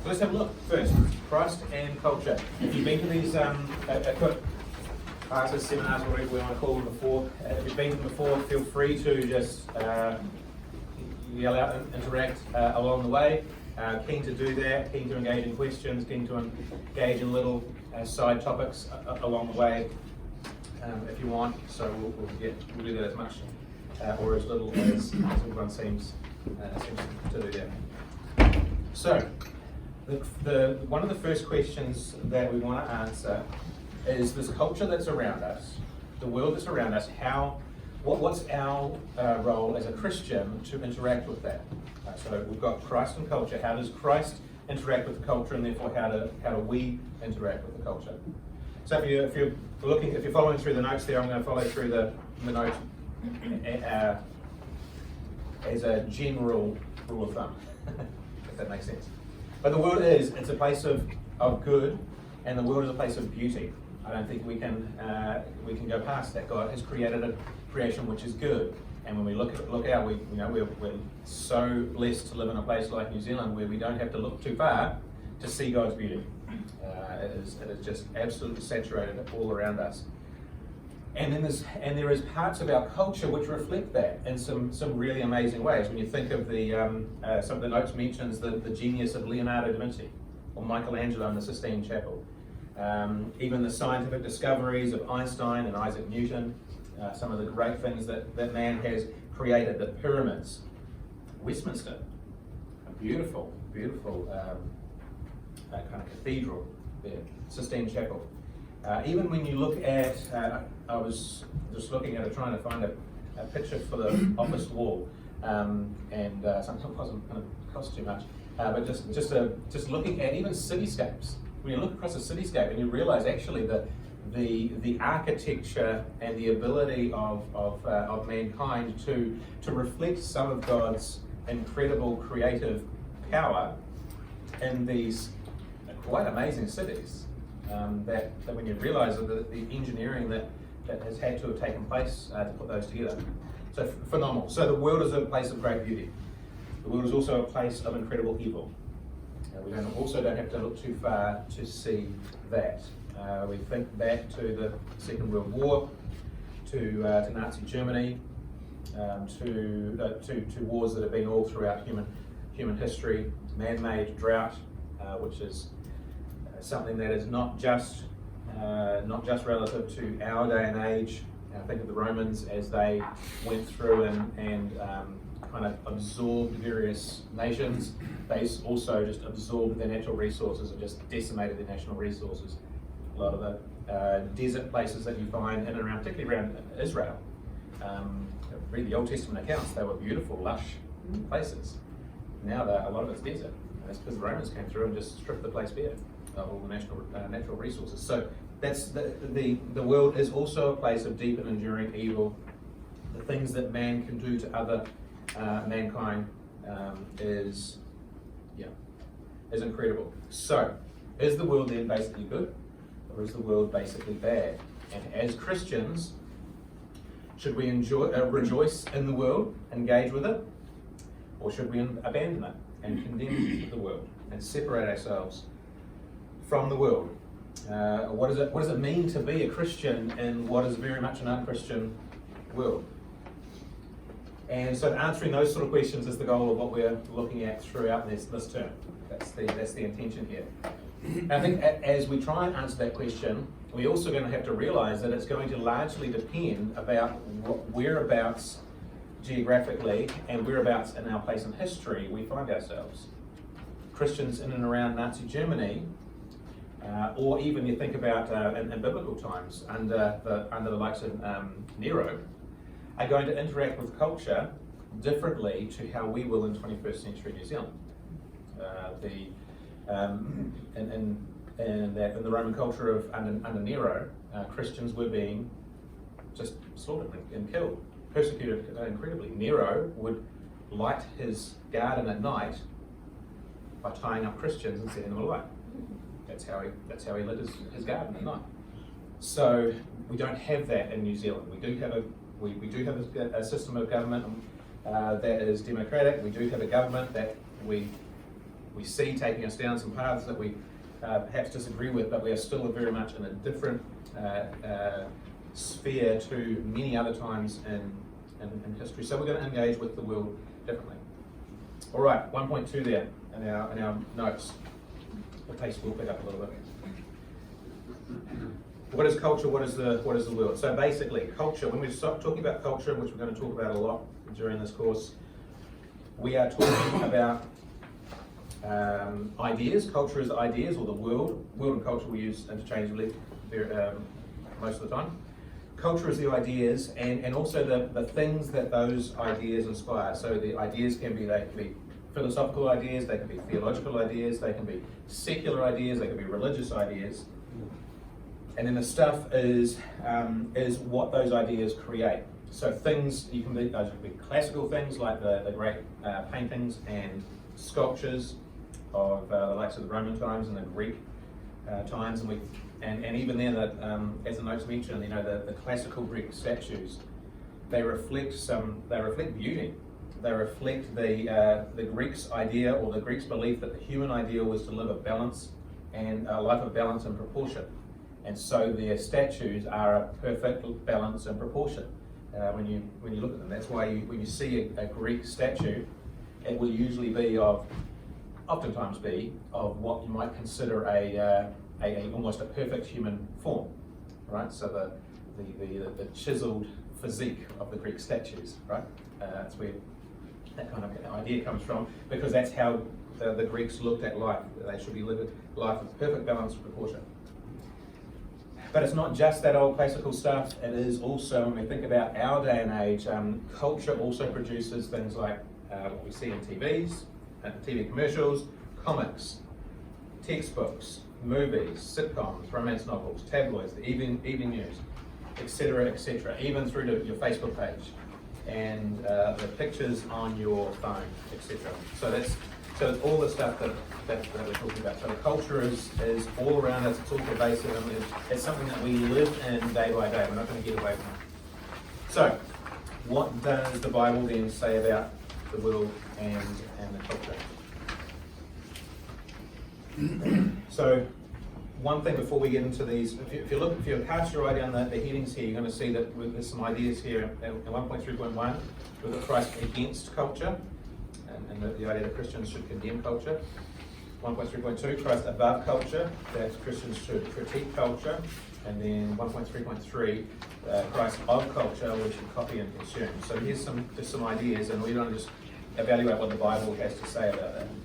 let's have a look first. Christ and culture. If you've been to these classes, seminars, whatever we want to call them before, if you've been to them before, feel free to just yell out and interact along the way. Keen to do that, keen to engage in questions, keen to engage in little side topics along the way if you want. So we'll do that as much or as little as everyone seems to do that. So, one of the first questions that we want to answer is this culture that's around us, the world that's around us. What's our role as a Christian to interact with that? So we've got Christ and culture. How does Christ interact with the culture, and therefore how do we interact with the culture? So if you're following through the notes there, I'm going to follow through the note as a general rule of thumb, if that makes sense. But the world it's a place of good, and the world is a place of beauty. I don't think we can go past that. God has created a creation which is good, and when we look out, we're so blessed to live in a place like New Zealand where we don't have to look too far to see God's beauty. It is just absolutely saturated all around us. And there is parts of our culture which reflect that in some really amazing ways. When you think of some of the notes mentions the genius of Leonardo da Vinci or Michelangelo in the Sistine Chapel, even the scientific discoveries of Einstein and Isaac Newton, some of the great things that man has created, the pyramids, Westminster, a beautiful kind of cathedral there, Sistine Chapel. Even when you look at, I was just looking at it, trying to find a picture for the office wall, and something wasn't going to cost too much, but just looking at even cityscapes. When you look across a cityscape and you realise actually that the architecture and the ability of mankind to reflect some of God's incredible creative power in these quite amazing cities. That when you realise the engineering that has had to have taken place to put those together. So phenomenal. So the world is a place of great beauty. The world is also a place of incredible evil. We also don't have to look too far to see that. We think back to the Second World War, to Nazi Germany, to wars that have been all throughout human history. Man-made drought, which is something that is not just relative to our day and age. Think of the Romans as they went through and kind of absorbed various nations. They also just absorbed their natural resources and just decimated their national resources. A lot of the desert places that you find in and around, particularly around Israel, read the Old Testament accounts, they were beautiful, lush places. Now a lot of it's desert. And that's because the Romans came through and just stripped the place bare of all the natural resources. So that's the world is also a place of deep and enduring evil. The things that man can do to other mankind is incredible. So, is the world then basically good, or is the world basically bad? And as Christians, should we rejoice in the world, engage with it, or should we abandon it and condemn the world and separate ourselves from the world? What does it mean to be a Christian in what is very much an unchristian world? And so answering those sort of questions is the goal of what we're looking at throughout this term. That's the intention here. And I think as we try and answer that question, we're also going to have to realise that it's going to largely depend about whereabouts geographically and whereabouts in our place in history we find ourselves. Christians in and around Nazi Germany, or even you think about in biblical times under the likes of Nero, are going to interact with culture differently to how we will in 21st century New Zealand. In the Roman culture of under Nero, Christians were being just slaughtered and killed, persecuted incredibly. Nero would light his garden at night by tying up Christians and setting them alight. That's how he lit his garden at night. So we don't have that in New Zealand. We do have a system of government that is democratic. We do have a government that we we see taking us down some paths that we perhaps disagree with, but we are still very much in a different sphere to many other times in history. So we're going to engage with the world differently. All right, 1.2 there in our notes. The pace will pick up a little bit. What is culture? What is the world? So basically, culture. When we start talking about culture, which we're going to talk about a lot during this course, we are talking about ideas. Culture is ideas, or the world. World and culture we use interchangeably most of the time. Culture is the ideas, and also the things that those ideas inspire. So the ideas they can be philosophical ideas, they can be theological ideas, they can be secular ideas, they can be religious ideas. And then the stuff is what those ideas create. So things, those can be classical things like the great paintings and sculptures of the likes of the Roman times and the Greek times, and even then, as the notes mention, the classical Greek statues, they reflect beauty. They reflect the Greeks' idea, or the Greeks' belief that the human ideal was to live a balance and a life of balance and proportion. And so their statues are a perfect balance and proportion when you look at them. That's why when you see a Greek statue, it will usually oftentimes be of what you might consider almost a perfect human form, right? So the chiseled physique of the Greek statues, right? That's where that kind of idea comes from, because that's how the Greeks looked at life. They should be living life with perfect balance and proportion. But it's not just that old classical stuff. It is also, when we think about our day and age, culture also produces things like what we see in TVs, TV commercials, comics, textbooks, movies, sitcoms, romance novels, tabloids, the evening news, etc., even through to your Facebook page and the pictures on your phone, etc. So it's all the stuff that we're talking about. So the culture is all around us. It's all pervasive, and it's something that we live in day by day. We're not going to get away from it. So, what does the Bible then say about the world and the culture? So, one thing before we get into these, if you cast your eye down the headings here, you're going to see that there's some ideas here. In 1.3.1, we've got Christ against culture, and the idea that Christians should condemn culture. 1.3.2, Christ above culture, that Christians should critique culture. And then 1.3.3, Christ of culture, we should copy and consume. So here's just some ideas, and we don't just evaluate what the Bible has to say about that. I'm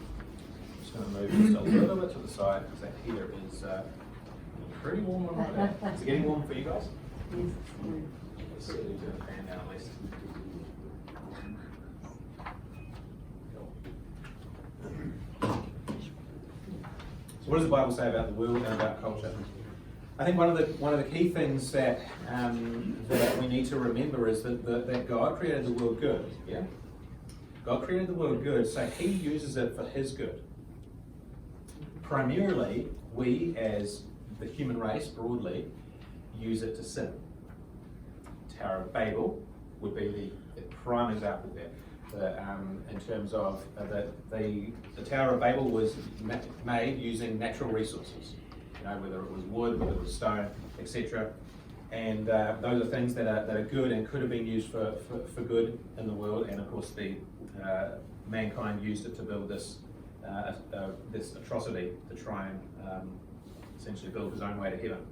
just going to move just a little bit to the side, because that heater is pretty warm right now. Is it getting warm for you guys? Yes. Let's see, turn the fan down at least. So what does the Bible say about the world and about culture? I think one of the key things that we need to remember is that God created the world good. Yeah, God created the world good, so He uses it for His good. Primarily, we as the human race broadly use it to sin. Tower of Babel would be the prime example there. In terms of the Tower of Babel was made using natural resources, whether it was wood, whether it was stone, etc. And those are things that are good and could have been used for good in the world. And of course, mankind used it to build this atrocity to try and essentially build his own way to heaven.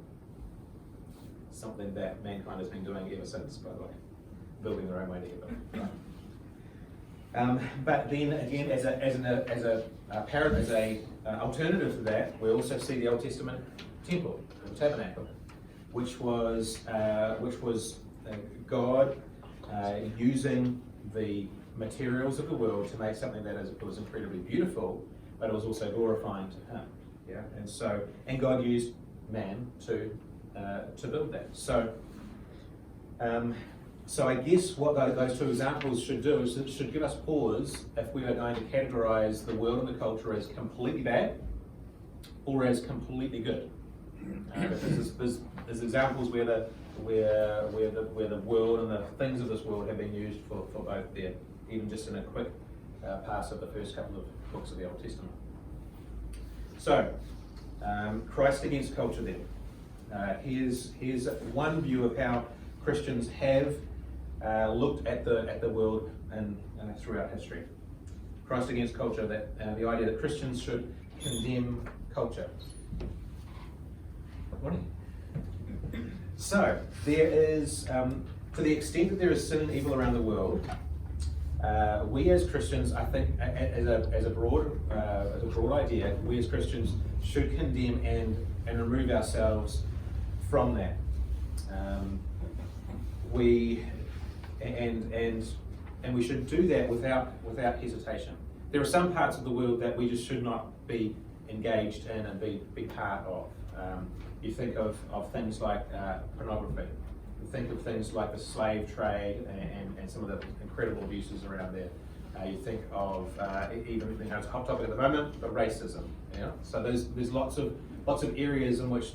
Something that mankind has been doing ever since, by the way, building their own way to heaven. But then again, as an alternative to that, we also see the Old Testament temple, the Tabernacle, which was God using the materials of the world to make something that was incredibly beautiful, but it was also glorifying to Him. Yeah, and God used man to build that. So I guess what those two examples should do is it should give us pause if we are going to categorize the world and the culture as completely bad or as completely good. Because there's examples where the world and the things of this world have been used for both there, even just in a quick pass of the first couple of books of the Old Testament. So, Christ against culture then. Here's one view of how Christians have looked at the world and throughout history. Christ against culture, that the idea that Christians should condemn culture. So, there is, to the extent that there is sin and evil around the world, we as Christians, I think, as a broad idea, we as Christians should condemn and remove ourselves from that. We should do that without hesitation. There are some parts of the world that we just should not be engaged in and be part of. You think of things like pornography. You think of things like the slave trade and some of the incredible abuses around there. You think of even, it's a hot topic at the moment, but racism. So there's lots of areas in which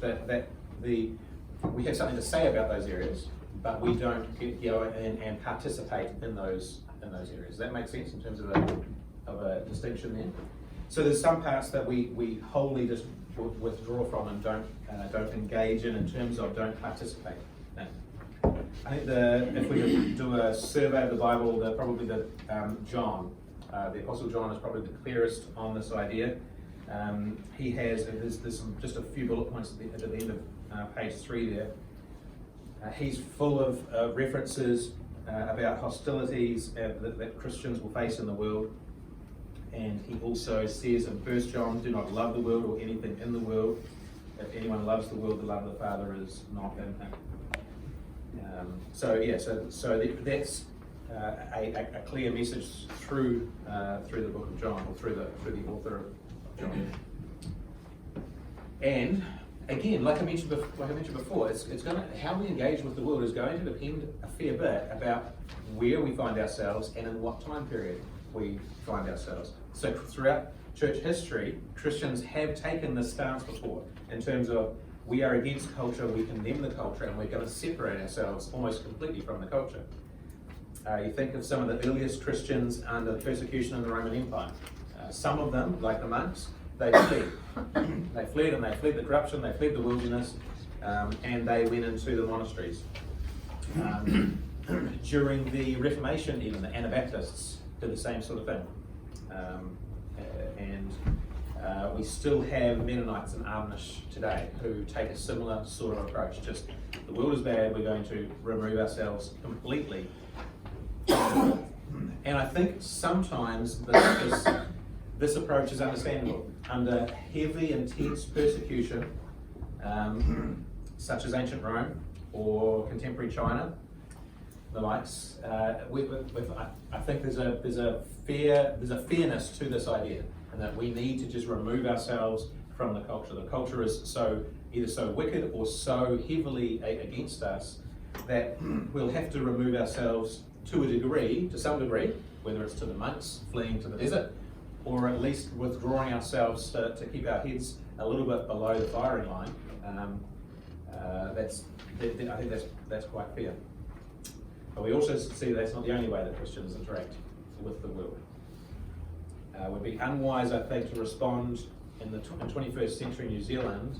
we have something to say about those areas, but we don't go and participate in those areas. Does that make sense in terms of a distinction there? So there's some parts that we wholly just withdraw from and don't engage in terms of don't participate in. I think if we do a survey of the Bible, probably John, the Apostle John is probably the clearest on this idea. He has, there's just a few bullet points at the end of page 3 there. He's full of references about hostilities that Christians will face in the world. And he also says in 1 John, do not love the world or anything in the world. If anyone loves the world, the love of the Father is not in him. So that's a clear message through the book of John, or through the author of John. And again, like I mentioned before, it's going to, how we engage with the world is going to depend a fair bit about where we find ourselves and in what time period we find ourselves. So throughout church history, Christians have taken this stance before in terms of we are against culture, we condemn the culture, and we're going to separate ourselves almost completely from the culture. You think of some of the earliest Christians under the persecution in the Roman Empire. Some of them, like the monks, they fled. They fled the corruption, they fled the wilderness, and they went into the monasteries. During the Reformation, even the Anabaptists did the same sort of thing. We still have Mennonites and Amish today who take a similar sort of approach. Just, the world is bad, we're going to remove ourselves completely. And I think sometimes this approach is understandable. Under heavy, intense persecution, such as ancient Rome or contemporary China, the likes, I think there's a fairness to this idea, and that we need to just remove ourselves from the culture. The culture is either so wicked or so heavily against us that we'll have to remove ourselves to some degree, whether it's to the monks fleeing to the desert, or at least withdrawing ourselves to keep our heads a little bit below the firing line. I think that's quite fair. But we also see that's not the only way that Christians interact with the world. It would be unwise, I think, to respond in 21st century New Zealand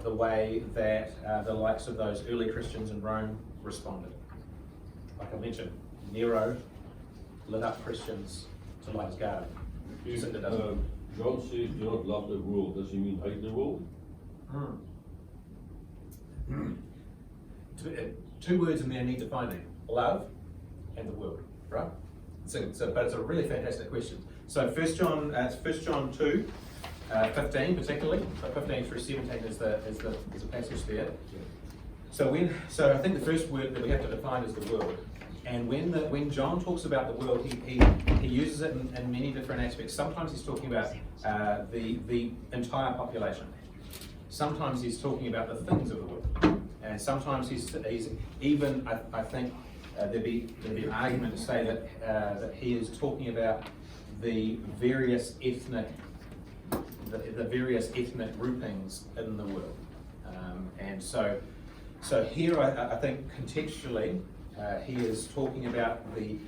the way that the likes of those early Christians in Rome responded. Like I mentioned, Nero lit up Christians to light his garden. God says do not love the world. Does he mean hate the world? Two words in there need defining: love and the world, right? But it's a really fantastic question. So 1 John 2, 15 particularly, so 15 through 17 is the passage there. So I think the first word that we have to define is the world. And when John talks about the world, he uses it in many different aspects. Sometimes he's talking about the entire population. Sometimes he's talking about the things of the world. And sometimes he's even, I think, there'd be an argument to say that he is talking about the various ethnic groupings in the world. And so here I think contextually he is talking about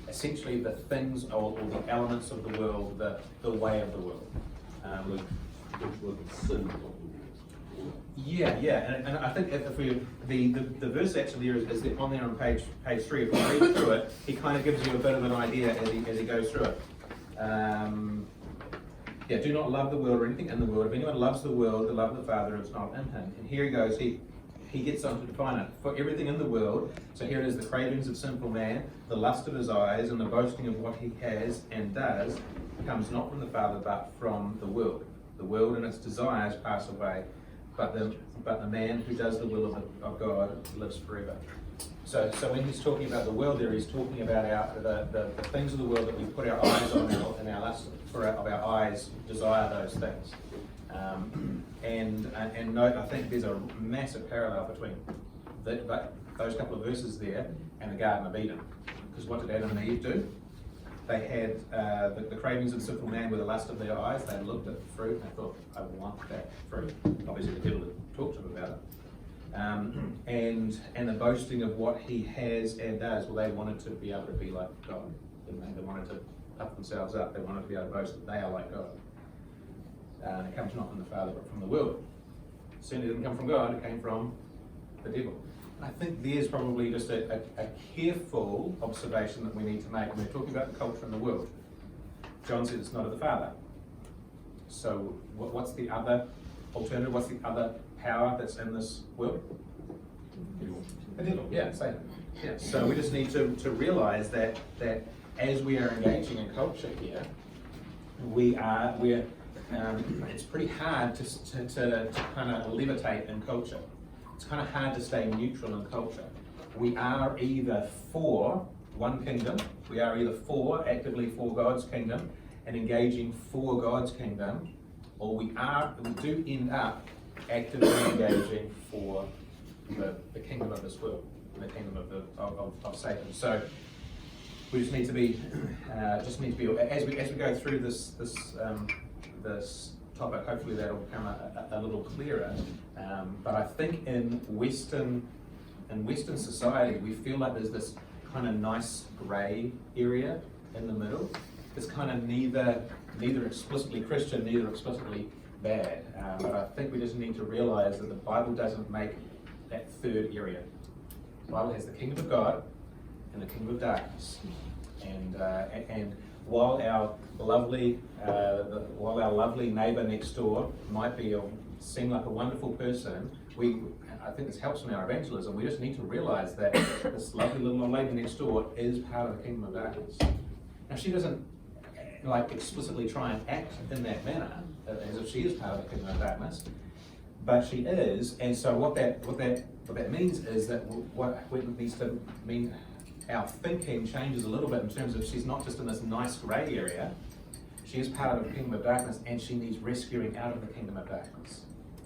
essentially the things or the elements of the world, the way of the world. which was the sin of the world. Yeah, and I think if we the verse actually is on there on page 3. If we read through it, he kind of gives you a bit of an idea as he goes through it. Yeah, do not love the world or anything in the world. If anyone loves the world, the love of the Father is not in him. And here he goes. He gets on to define it. For everything in the world, so here it is, the cravings of sinful man, the lust of his eyes, and the boasting of what he has and does, comes not from the Father, but from the world. The world and its desires pass away, but the man who does the will of God lives forever. So when he's talking about the world there, he's talking about the things of the world that we put our eyes on, and our lust of our eyes desire those things. And note, I think there's a massive parallel between those couple of verses there and the Garden of Eden. Because what did Adam and Eve do? They had the cravings of sinful man with the lust of their eyes. They looked at the fruit and they thought, I want that fruit. Obviously the devil had talked to them about it. And the boasting of what he has and does. Well, they wanted to be able to be like God. They wanted to puff themselves up. They wanted to be able to boast that they are like God. It comes not from the Father, but from the world. It certainly didn't come from God, it came from the devil. I think there's probably just a careful observation that we need to make when we're talking about the culture in the world. John said it's not of the Father. So what's the other alternative? What's the other power that's in this world? The devil, yeah, Satan. Yeah. So we just need to realise that as we are engaging in culture here, it's pretty hard to kind of levitate in culture. It's kind of hard to stay neutral in culture. We are either for one kingdom, we are either actively for God's kingdom and engaging for God's kingdom, or we do end up actively engaging for the kingdom of this world, the kingdom of Satan. So we just need to be as we go through this topic, hopefully that'll become a little clearer. But I think in Western society, we feel like there's this kind of nice grey area in the middle. It's kind of neither explicitly Christian, neither explicitly bad. But I think we just need to realise that the Bible doesn't make that third area. The Bible has the kingdom of God and the kingdom of darkness. And while our lovely neighbour next door might seem like a wonderful person, I think this helps in our evangelism. We just need to realise that this lovely little old lady next door is part of the kingdom of darkness. Now she doesn't explicitly try and act in that manner as if she is part of the kingdom of darkness, but she is. And so what that means is that what it needs to mean. Our thinking changes a little bit in terms of she's not just in this nice grey area, she is part of the kingdom of darkness and she needs rescuing out of the kingdom of darkness.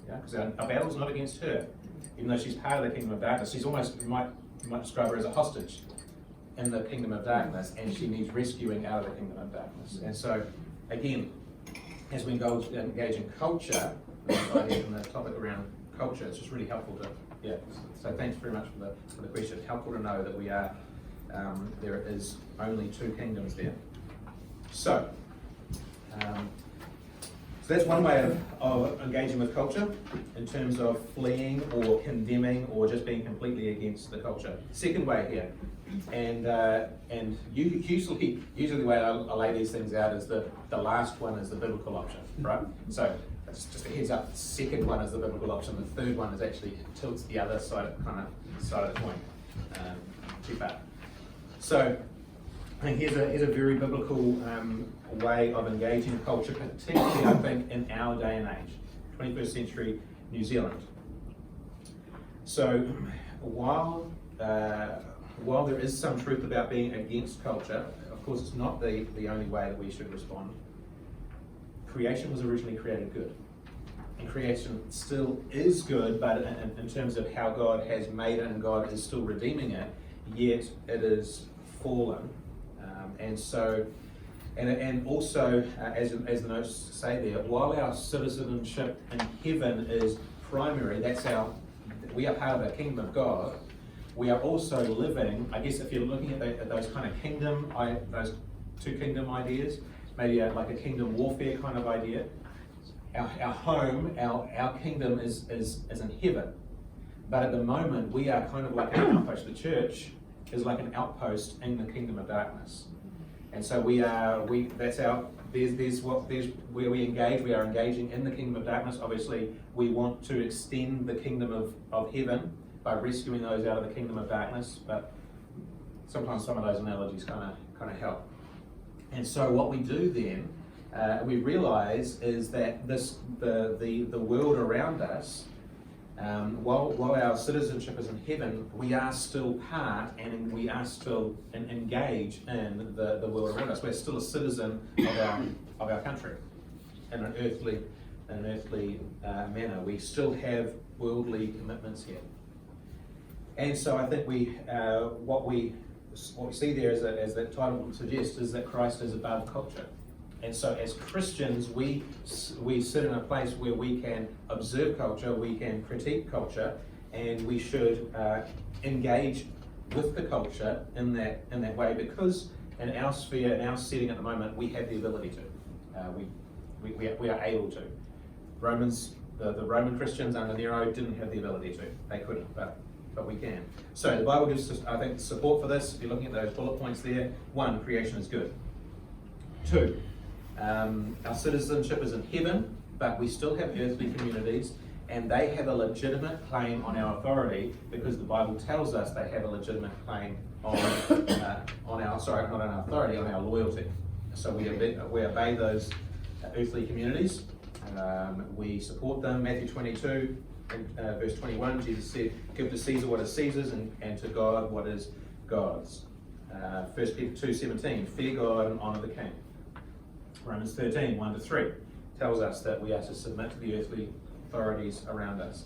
Yeah, because our battle's not against her. Even though she's part of the kingdom of darkness, she's almost, you might describe her as a hostage in the kingdom of darkness, and she needs rescuing out of the kingdom of darkness. And so, again, as we engage in culture, in the topic around culture, it's just really helpful to, so thanks very much for the question. It's helpful to know that we are, there is only two kingdoms there. So that's one way of engaging with culture in terms of fleeing or condemning or just being completely against the culture. Second way here, and usually the way I lay these things out is the last one is the biblical option, right? So it's just a heads up. The second one is the biblical option. The third one is actually tilts the other side of the coin too far. So I think here's a very biblical way of engaging culture, particularly I think in our day and age, 21st century New Zealand. So while there is some truth about being against culture, of course it's not the only way that we should respond. Creation was originally created good. And creation still is good, but in terms of how God has made it and God is still redeeming it, yet it is fallen. And also, as the notes say there, while our citizenship in heaven is primary, we are part of the kingdom of God, we are also living, I guess if you're looking at those kind of those two kingdom ideas, maybe like a kingdom warfare kind of idea, our home, our kingdom is in heaven. But at the moment, we are kind of like an outpost. The church is like an outpost in the kingdom of darkness. And so there's where we engage. We are engaging in the kingdom of darkness. Obviously, we want to extend the kingdom of heaven by rescuing those out of the kingdom of darkness. But sometimes some of those analogies kind of help. And so what we do then, we realize is that the world around us, while our citizenship is in heaven, we are still part and we are still engaged in the world around us. We're still a citizen of our country in an earthly manner. We still have worldly commitments here. And so I think what we see there, as that title suggests, is that Christ is above culture. And so as Christians, we sit in a place where we can observe culture, we can critique culture, and we should engage with the culture in that way, because in our sphere, in our setting at the moment, we have the ability to. We are able to. The Roman Christians under Nero didn't have the ability to. They couldn't, but we can. So the Bible gives us, I think, support for this. If you're looking at those bullet points there, 1, creation is good. 2, our citizenship is in heaven, but we still have earthly communities, and they have a legitimate claim on our authority, because the Bible tells us they have a legitimate claim on our authority, on our loyalty. So we obey those earthly communities. We support them. Matthew 22, verse 21, Jesus said, "Give to Caesar what is Caesar's, and to God what is God's." 1 Peter 2:17, "Fear God and honour the king." Romans 13, 1-3 tells us that we are to submit to the earthly authorities around us.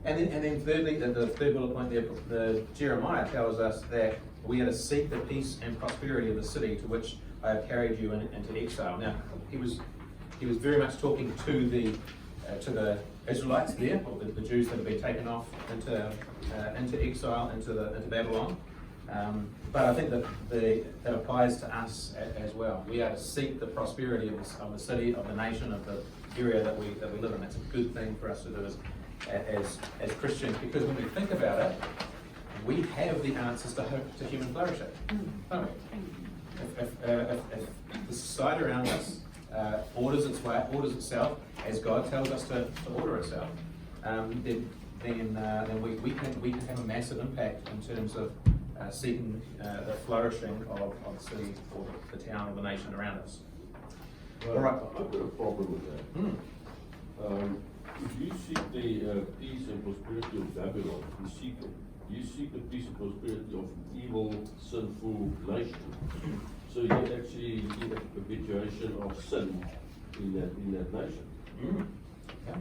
And then thirdly, the third bullet point there, the Jeremiah tells us that we are to seek the peace and prosperity of the city to which I have carried you into exile. Now, he was very much talking to the Israelites there, or the Jews that have been taken off into exile, into Babylon. But I think that applies to us as well. We are to seek the prosperity of the city, of the nation, of the area that we live in. That's a good thing for us to do as Christians, because when we think about it, we have the answers to human flourishing, don't we? If the society around us orders itself as God tells us to order itself, then we can have a massive impact in terms of seeking the flourishing of the city or the town or the nation around us. Well, all right. I've got a problem with that. If you seek the peace and prosperity of Babylon, you seek the peace and prosperity of evil, sinful nation. So you actually see a perpetuation of sin in that nation. Yeah.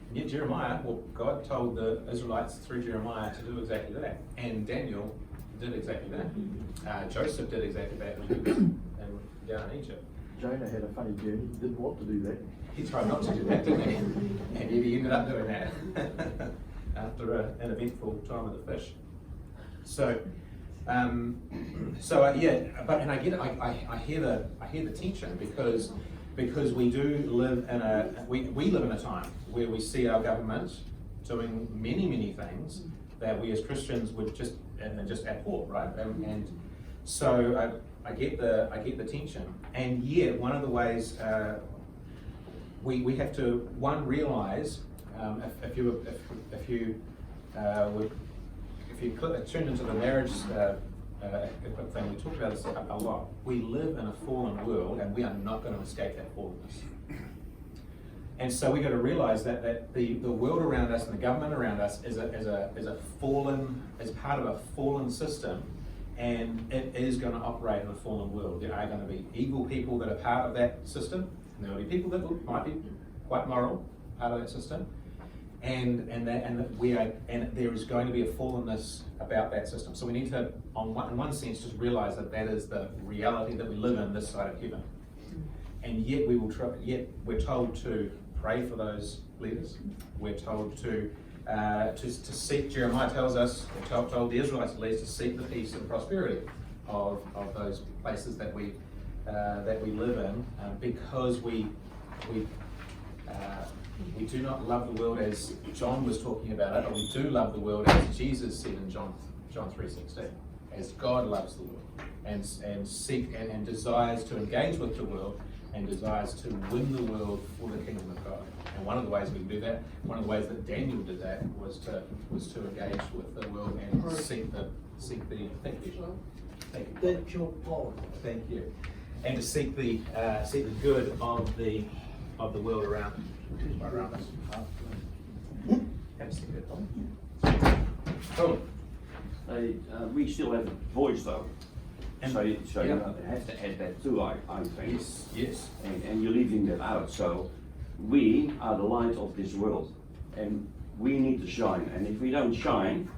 And yet Jeremiah, God told the Israelites through Jeremiah to do exactly that, and Daniel did exactly that. Joseph did exactly that when he was down in Egypt. Jonah had a funny journey. He didn't want to do that. He tried not to do that, didn't he? And yet he ended up doing that after an eventful time with the fish. So, yeah. But and I hear the tension, because we do live in we live in a time where we see our government doing many things that we as Christians would just abhor, right? And so I get the tension, and yet one of the ways we have to realize if you tune into the marriage thing, we talk about this a lot. We live in a fallen world, and we are not going to escape that fallenness. And so we got to realize that the world around us and the government around us is part of a fallen system, and it is going to operate in a fallen world. There are going to be evil people that are part of that system, and there will be people that might be quite moral, part of that system, and there is going to be a fallenness about that system. So we need to, in one sense, just realize that is the reality that we live in this side of heaven. And yet we're told to pray for those leaders. We're told to seek. Jeremiah tells us, told the Israelites at least, to seek the peace and prosperity of those places that we live in, because we We do not love the world as John was talking about it, but we do love the world as Jesus said in John 3:16, as God loves the world and desires to engage with the world and desires to win the world for the kingdom of God. And one of the ways we can do that, one of the ways that Daniel did that, was to engage with the world and seek the thank you. That's your part. Thank you. And to seek the good of the world around us. Have a seat there, Tom. Cool. We still have a voice though. And- So you yeah. have to add that too, I think. Yes. And you're leaving that out. So we are the light of this world. And we need to shine. And if we don't shine,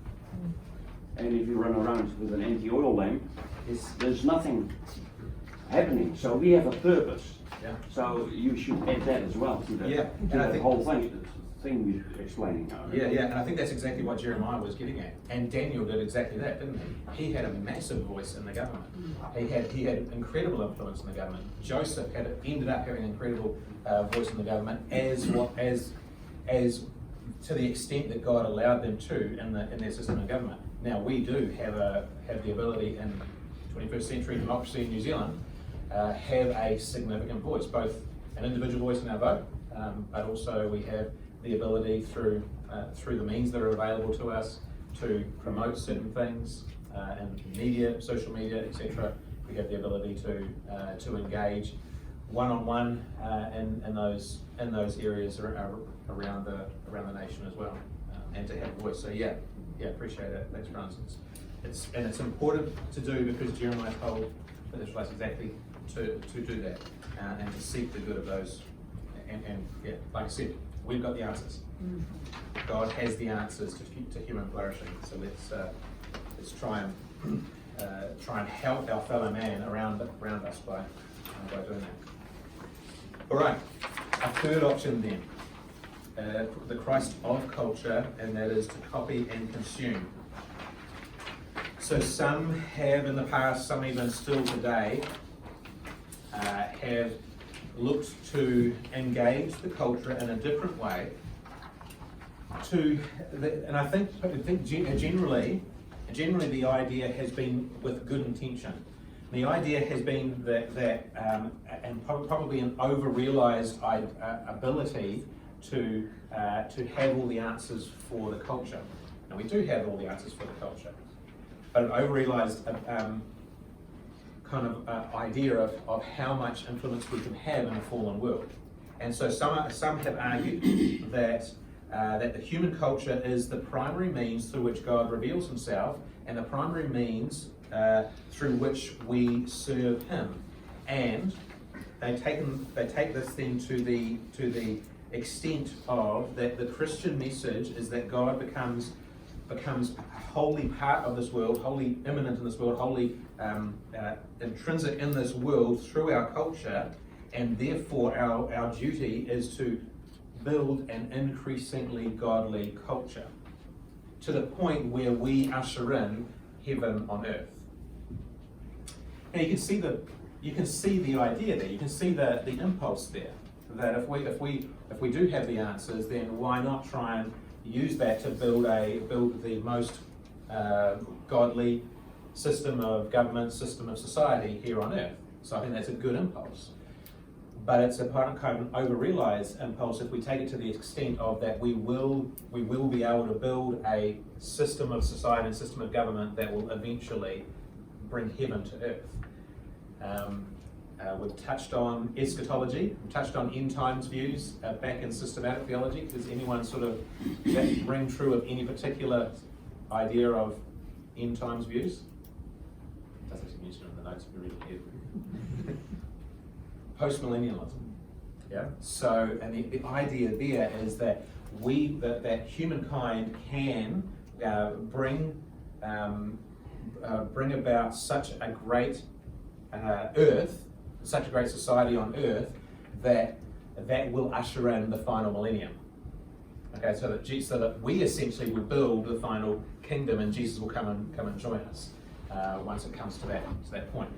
and if you run around with an anti-oil lamp, there's nothing happening. So we have a purpose. Yeah. So you should add that as well to that, Yeah, to and I that think- whole thing we're explaining now. Yeah, and I think that's exactly what Jeremiah was getting at. And Daniel did exactly that, didn't he? He had a massive voice in the government. He had incredible influence in the government. Joseph ended up having an incredible voice in the government as to the extent that God allowed them to in their system of government. Now we do have the ability in 21st century democracy in New Zealand have a significant voice, both an individual voice in our vote, but also we have the ability through the means that are available to us to promote certain things in media, social media, etc. We have the ability to engage one-on-one in those areas around the nation as well, and to have a voice. So yeah, appreciate it. Thanks, Francis. It's important to do because Jeremiah told the Israelites exactly to do that and to seek the good of those. And yeah, like I said, we've got the answers. God has the answers to human flourishing. So let's try and help our fellow man around us by doing that. All right, a third option then, the Christ of culture, and that is to copy and consume. So some have in the past, some even still today, have looked to engage the culture in a different way. And I think generally the idea has been with good intention. The idea has been that and probably an over-realized ability to have all the answers for the culture. And we do have all the answers for the culture, but an over-realized kind of idea of how much influence we can have in a fallen world. And so some have argued that the human culture is the primary means through which God reveals himself and the primary means through which we serve him. And they take this then to the extent of that the Christian message is that God becomes wholly part of this world, wholly immanent in this world, wholly intrinsic in this world through our culture, and therefore our duty is to build an increasingly godly culture to the point where we usher in heaven on earth. Now you can see the idea there. You can see the impulse there. That if we do have the answers, then why not try and use that to build the most godly system of government, system of society here on earth. So I think that's a good impulse. But it's a kind of an over-realized impulse if we take it to the extent of that we will be able to build a system of society and system of government that will eventually bring heaven to earth. We've touched on eschatology, we've touched on end times views back in systematic theology. Does anyone sort of that ring true of any particular idea of end times views? That's actually mentioned in the notes if you read it. Postmillennialism. Yeah. So, and the idea there is that that humankind can bring about such a great earth, such a great society on earth that will usher in the final millennium. Okay, so that we essentially will build the final kingdom, and Jesus will come and join us once it comes to that point.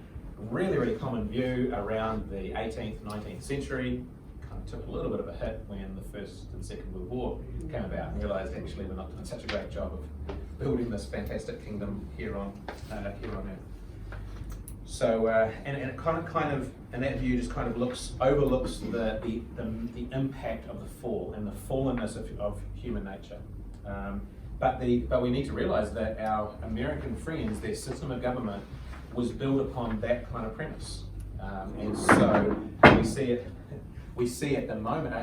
Really, really common view around the 18th, 19th century, kind of took a little bit of a hit when the First and Second World War came about, and realised actually we're not doing such a great job of building this fantastic kingdom here on Earth. So, and it kind of, and that view just kind of overlooks the impact of the fall and the fallenness of human nature. But we need to realise that our American friends, their system of government was built upon that kind of premise, and so we see at the moment.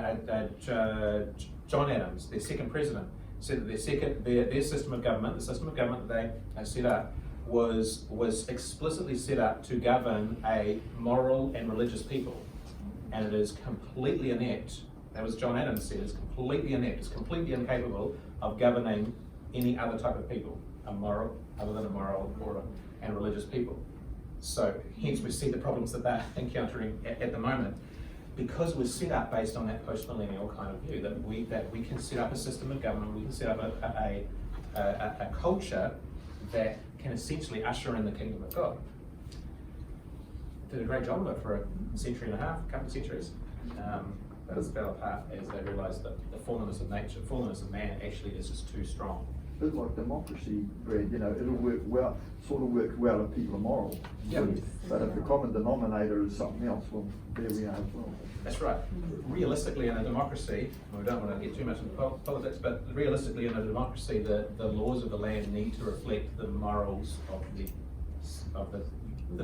John Adams, their second president, said that their system of government, the system of government that they set up, was explicitly set up to govern a moral and religious people, and it is completely inept. That was John Adams said. It's completely inept. It's completely incapable of governing any other type of people, other than a moral and religious people. So hence we see the problems that they're encountering at the moment, because we're set up based on that post-millennial kind of view that we can set up a system of government, we can set up a culture that can essentially usher in the kingdom of God. Did a great job of it for a century and a half, a couple of centuries. But it's fell apart as they realised that the fallenness of nature, fallenness of man, actually is just too strong. A bit like democracy, Brad, you know, it'll work well, sort of work well if people are moral. Yep. But if the common denominator is something else, well, there we are as well. That's right. Realistically, in a democracy, we don't want to get too much into politics, but realistically, in a democracy, the laws of the land need to reflect the morals of the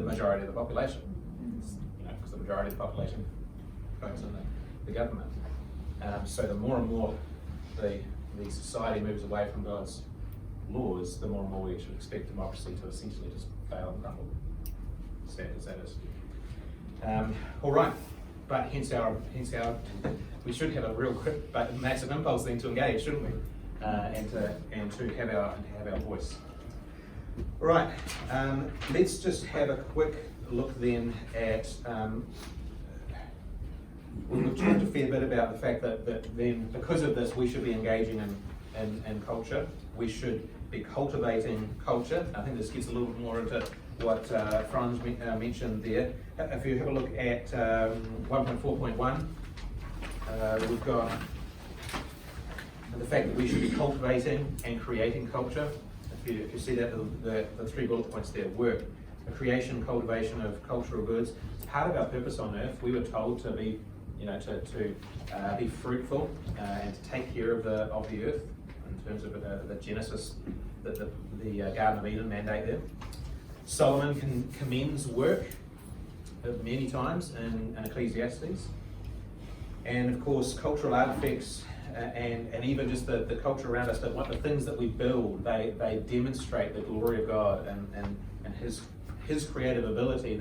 majority of the population. You know, because the majority of the population votes on the government. So the more and more the society moves away from God's laws, the more and more we should expect democracy to essentially just fail and crumble. Sad as that is. All right, but hence our we should have a real quick but massive impulse then to engage, shouldn't we? And to have our voice. All right, let's just have a quick look then at. We've talked a fair bit about the fact that then, because of this, we should be engaging in culture. We should be cultivating culture. I think this gets a little bit more into what Franz mentioned there. If you have a look at 1.4.1, we've got the fact that we should be cultivating and creating culture. If you see that, the 3 bullet points there: work, the creation, cultivation of cultural goods. It's part of our purpose on earth. We were told to be, to be fruitful and to take care of the earth in terms of the Genesis, the Garden of Eden mandate there. Solomon commends work many times in Ecclesiastes, and of course cultural artifacts and even just the culture around us, that what the things that we build, they demonstrate the glory of God and His creative ability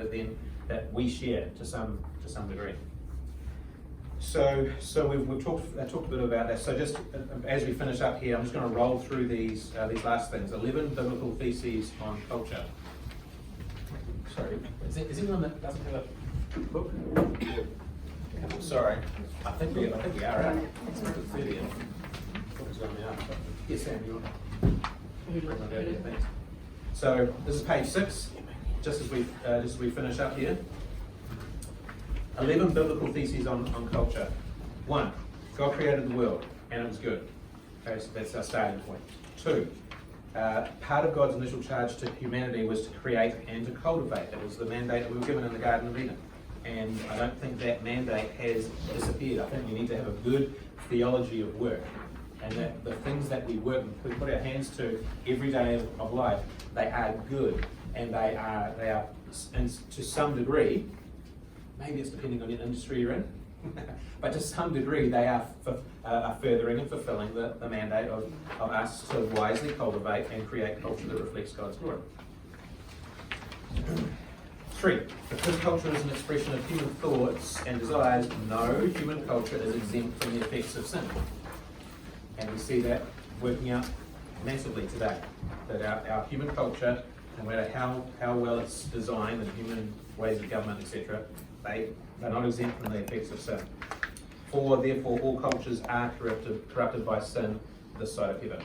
that we share to some degree. So we've talked a bit about that. So just as we finish up here, I'm just going to roll through these last things. 11 biblical theses on culture. Sorry, is anyone that doesn't have a book? Sorry, I think we are out. It's 30. Book is going out. Yes, Sam, you want? Thanks. So this is page 6. Just as we finish up here. 11 biblical theses on culture. 1, God created the world and it was good. Okay, so that's our starting point. 2, part of God's initial charge to humanity was to create and to cultivate. That was the mandate that we were given in the Garden of Eden. And I don't think that mandate has disappeared. I think we need to have a good theology of work. And that the things that we work and we put our hands to every day of life, they are good. And they are and to some degree, maybe it's depending on the industry you're in, but to some degree they are furthering and fulfilling the mandate of us to wisely cultivate and create culture that reflects God's glory. 3, because culture is an expression of human thoughts and desires, no human culture is exempt from the effects of sin. And we see that working out massively today, that our human culture, no matter how well it's designed and human ways of government, etc., they're not exempt from the effects of sin. 4, therefore, all cultures are corrupted by sin this side of heaven.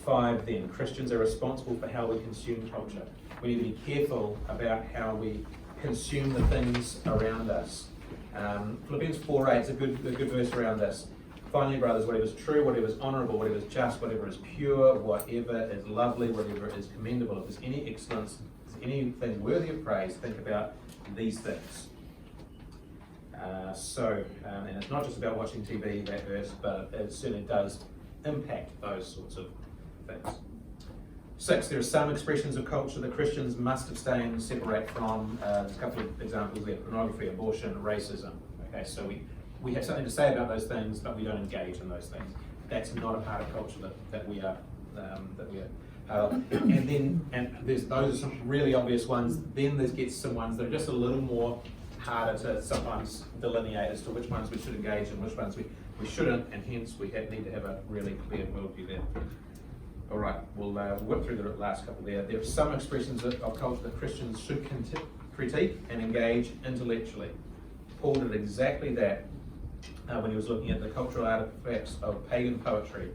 5, then, Christians are responsible for how we consume culture. We need to be careful about how we consume the things around us. Philippians 4:8 is a good verse around this. Finally, brothers, whatever is true, whatever is honourable, whatever is just, whatever is pure, whatever is lovely, whatever is commendable, if there's any excellence, if there's anything worthy of praise, think about these things. And it's not just about watching TV, that verse, but it certainly does impact those sorts of things. 6, there are some expressions of culture that Christians must abstain, separate from. There's a couple of examples there: pornography, abortion, racism. Okay, so we have something to say about those things, but we don't engage in those things. That's not a part of culture that we are and those are some really obvious ones. Then there gets some ones that are just a little more harder to sometimes delineate as to which ones we should engage and which ones we shouldn't, and hence we need to have a really clear worldview there. All right, we'll whip through the last couple there. There are some expressions of culture that Christians should critique and engage intellectually. Paul did exactly that when he was looking at the cultural artifacts of pagan poetry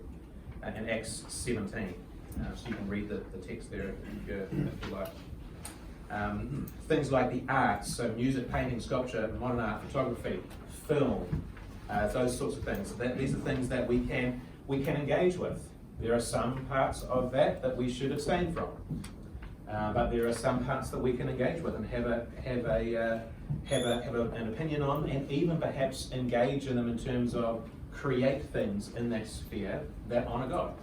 in Acts 17. So you can read the text there if you like. Things like the arts, so music, painting, sculpture, modern art, photography, film, those sorts of things. These are things that we can engage with. There are some parts of that we should abstain from, but there are some parts that we can engage with and have an opinion on, and even perhaps engage in them in terms of create things in that sphere that honour God.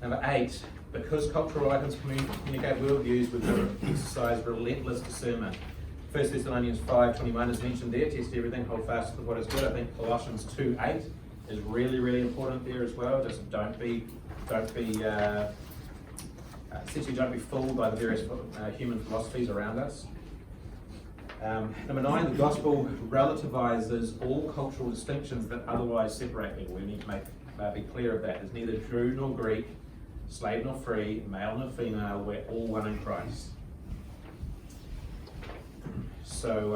Number 8, because cultural items communicate worldviews, we've got to exercise relentless discernment. 1 Thessalonians 5:21 is mentioned there. Test everything, hold fast to what is good. I think Colossians 2:8 is really, really important there as well. Just don't be fooled by the various human philosophies around us. Number 9, the gospel relativizes all cultural distinctions that otherwise separate people. We need to be clear of that. There's neither Jew nor Greek, slave nor free, male nor female. We're all one in Christ. So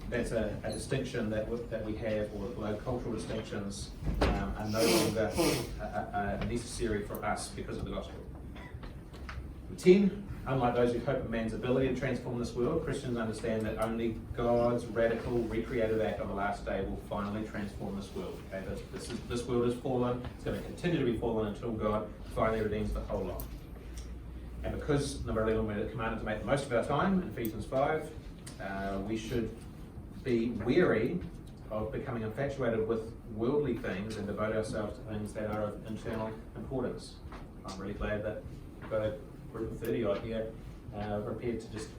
that's a distinction that we have, or cultural distinctions are no longer necessary for us because of the gospel. 10, unlike those who hope in man's ability to transform this world, Christians understand that only God's radical recreative act on the last day will finally transform this world. Okay? This world is fallen, it's going to continue to be fallen until God finally redeems the whole lot. And because, number 11, we're commanded to make the most of our time, in Ephesians 5, we should be wary of becoming infatuated with worldly things and devote ourselves to things that are of internal importance. I'm really glad that we've got a group of 30 odd here prepared to just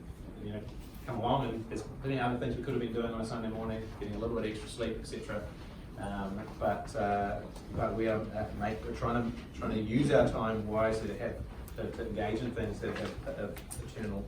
come along, and there's plenty of other things we could have been doing on a Sunday morning, getting a little bit extra sleep, etc. But we are trying to use our time wisely to engage in things that have eternal